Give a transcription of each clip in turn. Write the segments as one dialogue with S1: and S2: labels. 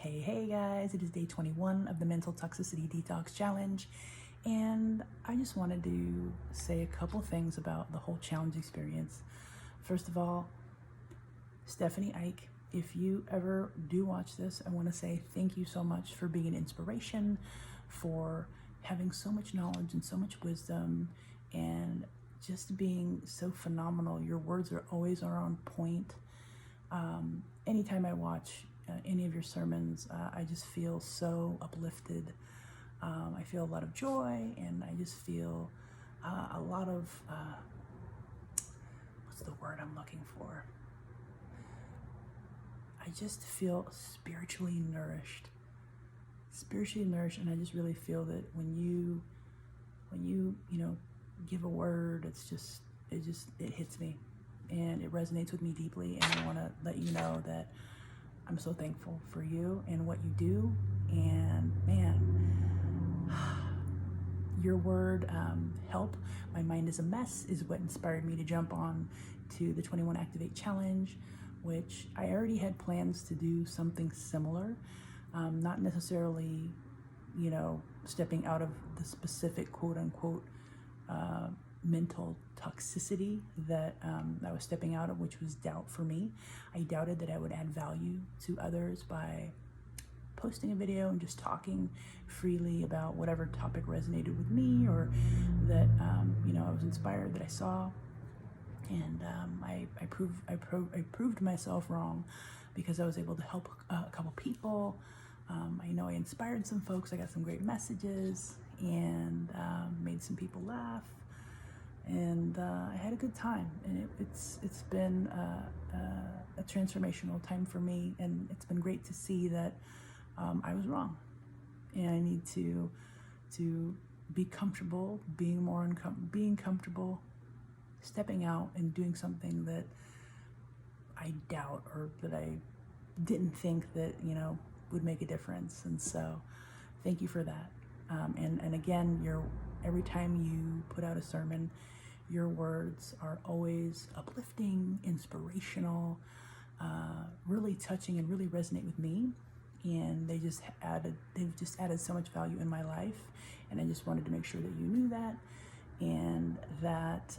S1: Hey guys, it is day 21 of the Mental Toxicity Detox Challenge, and I just wanted to say a couple things about the whole challenge experience. First of all, Stephanie Ike, if you ever do watch this, I want to say thank you so much for being an inspiration, for having so much knowledge and so much wisdom, and just being so phenomenal. Your words are always on point. Anytime I watch any of your sermons, I just feel so uplifted. I feel a lot of joy, and I just feel a lot of, what's the word I'm looking for? I just feel spiritually nourished, and I just really feel that when you give a word, it hits me, and it resonates with me deeply. And I want to let you know that I'm so thankful for you and what you do. And man, your word, help, my mind is a mess, is what inspired me to jump on to the 21 Activate Challenge, which I already had plans to do something similar. Not necessarily, stepping out of the specific quote unquote mental toxicity that I was stepping out of, which was doubt for me. I doubted that I would add value to others by posting a video and just talking freely about whatever topic resonated with me, or that I was inspired, that I saw. And I proved myself wrong, because I was able to help a couple people. I know I inspired some folks. I got some great messages, and made some people laugh, and I had a good time. And it's been a transformational time for me, and it's been great to see that I was wrong, and I need to be comfortable, being comfortable, stepping out and doing something that I doubt, or that I didn't think that would make a difference. And so thank you for that. And again, every time you put out a sermon, your words are always uplifting, inspirational, really touching, and really resonate with me. And they've just added so much value in my life. And I just wanted to make sure that you knew that, and that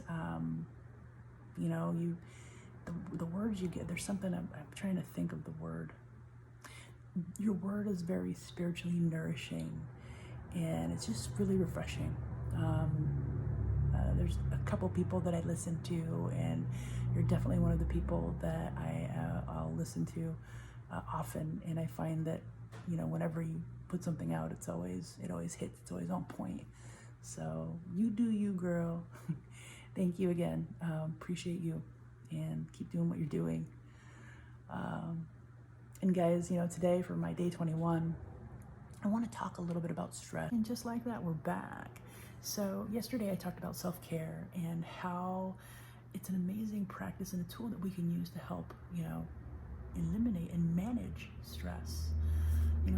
S1: the words you get, there's something, I'm trying to think of the word. Your word is very spiritually nourishing, and it's just really refreshing. There's a couple people that I listen to, and you're definitely one of the people that I'll listen to often. And I find that whenever you put something out, it always hits. It's always on point. So you do you, girl. Thank you again. Appreciate you, and keep doing what you're doing. And guys, today for my day 21, I want to talk a little bit about stress. And just like that, we're back. So yesterday I talked about self-care, and how it's an amazing practice and a tool that we can use to help, eliminate and manage stress.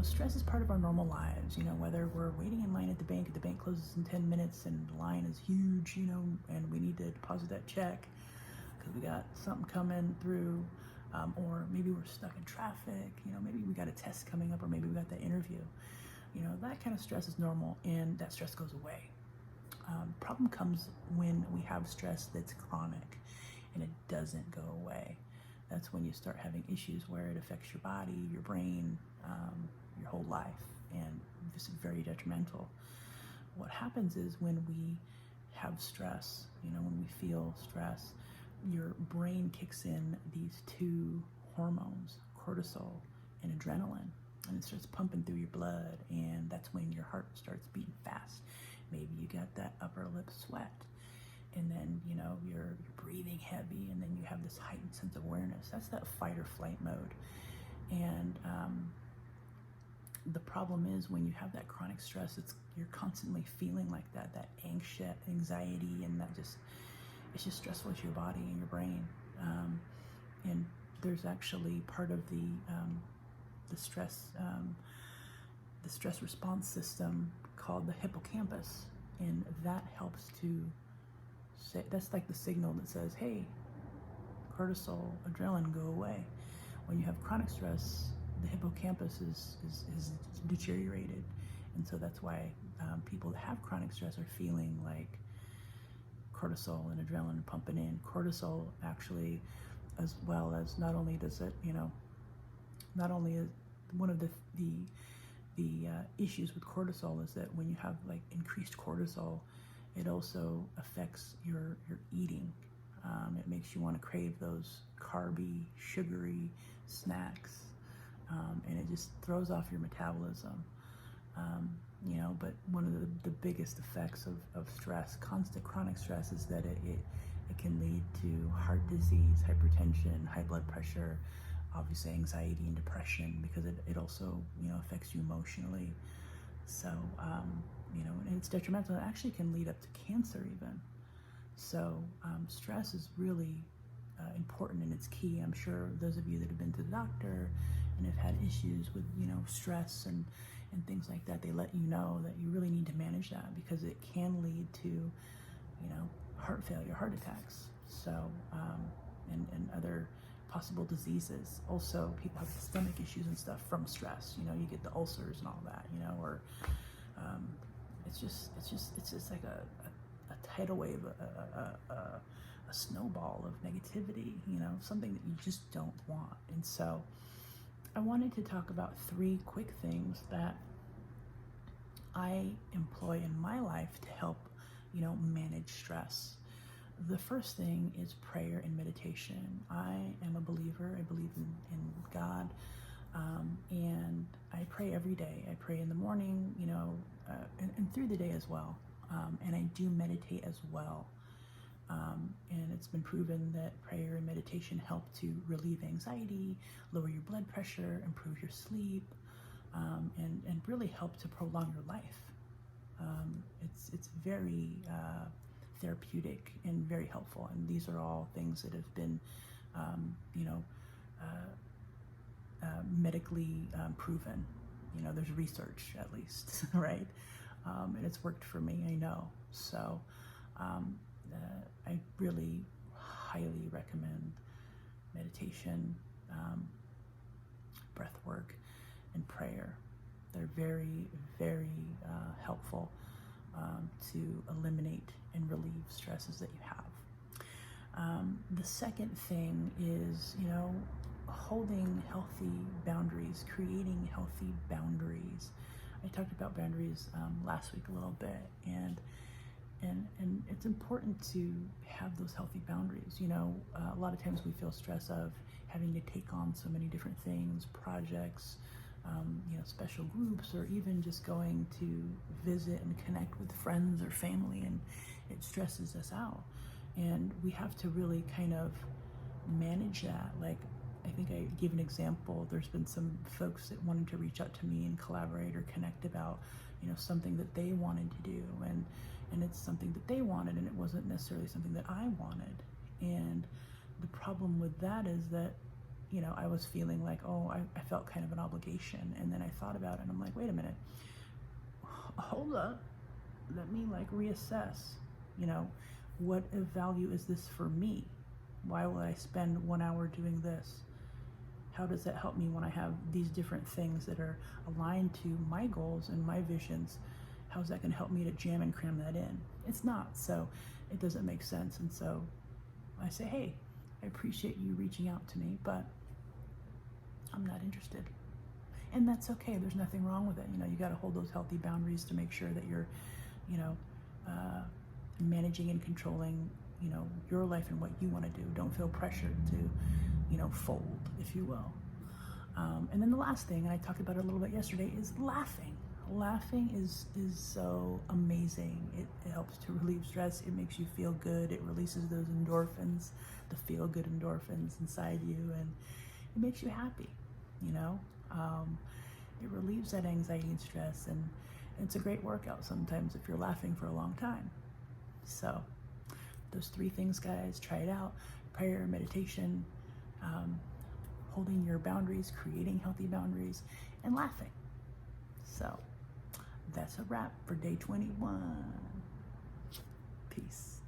S1: Stress is part of our normal lives, whether we're waiting in line at the bank closes in 10 minutes and the line is huge, and we need to deposit that check because we got something coming through, or maybe we're stuck in traffic, maybe we got a test coming up, or maybe we got that interview. That kind of stress is normal, and that stress goes away. Problem comes when we have stress that's chronic and it doesn't go away. That's when you start having issues where it affects your body, your brain, your whole life, and this is very detrimental. What happens is when we have stress, when we feel stress, your brain kicks in these two hormones, cortisol and adrenaline, and it starts pumping through your blood, and that's when your heart starts beating fast. Maybe you got that upper lip sweat, and then you're breathing heavy, and then you have this heightened sense of awareness. That's that fight or flight mode. And the problem is when you have that chronic stress, you're constantly feeling like that anxiety, and it's just stressful to your body and your brain. And there's actually part of the stress response system called the hippocampus, and that helps to say, that's like the signal that says, hey, cortisol, adrenaline, go away. When you have chronic stress, the hippocampus is deteriorated. And so that's why people that have chronic stress are feeling like cortisol and adrenaline pumping in. Cortisol actually, as well as not only does it, not only is one of the issues with cortisol is that when you have like increased cortisol, it also affects your eating. It makes you want to crave those carby, sugary snacks, and it just throws off your metabolism. But one of the biggest effects of stress, constant chronic stress, is that it can lead to heart disease, hypertension, high blood pressure, obviously anxiety and depression, because it also, affects you emotionally. So, and it's detrimental. It actually can lead up to cancer even. So stress is really important, and it's key. I'm sure those of you that have been to the doctor and have had issues with, stress and things like that, they let you know that you really need to manage that, because it can lead to, heart failure, heart attacks. So, and other possible diseases. Also, people have stomach issues and stuff from stress. You get the ulcers and all that, or it's just like a tidal wave, a snowball of negativity, something that you just don't want. And so I wanted to talk about 3 quick things that I employ in my life to help, manage stress. The first thing is prayer and meditation. I am a believer. I believe in God, and I pray every day. I pray in the morning, and through the day as well. And I do meditate as well. And it's been proven that prayer and meditation help to relieve anxiety, lower your blood pressure, improve your sleep, and really help to prolong your life. It's very therapeutic and very helpful. And these are all things that have been, medically proven. There's research at least, right? And it's worked for me, I know. So I really highly recommend meditation, breath work, and prayer. They're very, very helpful to eliminate and relieve stresses that you have. The second thing is, holding healthy boundaries, creating healthy boundaries. I talked about boundaries last week a little bit, and it's important to have those healthy boundaries. A lot of times we feel stress of having to take on so many different things, projects, special groups, or even just going to visit and connect with friends or family, and it stresses us out. And we have to really kind of manage that. Like, I think I gave an example. There's been some folks that wanted to reach out to me and collaborate or connect about, something that they wanted to do, and it's something that they wanted, and it wasn't necessarily something that I wanted. And the problem with that is that, I was feeling like, I felt kind of an obligation. And then I thought about it, and I'm like, wait a minute, hold up, let me reassess, what of value is this for me? Why will I spend 1 hour doing this? How does that help me when I have these different things that are aligned to my goals and my visions? How's that going to help me to jam and cram that in? It's not, so it doesn't make sense. And so I say, hey, I appreciate you reaching out to me, but I'm not interested. And that's okay. There's nothing wrong with it. You got to hold those healthy boundaries to make sure that you're, managing and controlling, your life and what you want to do. Don't feel pressured to, fold, if you will. And then the last thing, and I talked about it a little bit yesterday, is laughing. Laughing is so amazing. It helps to relieve stress. It makes you feel good. It releases those endorphins, the feel-good endorphins inside you, and it makes you happy. It relieves that anxiety and stress, and it's a great workout sometimes if you're laughing for a long time. So those 3 things, guys, try it out. Prayer, meditation, holding your boundaries, creating healthy boundaries, and laughing. So that's a wrap for day 21. Peace.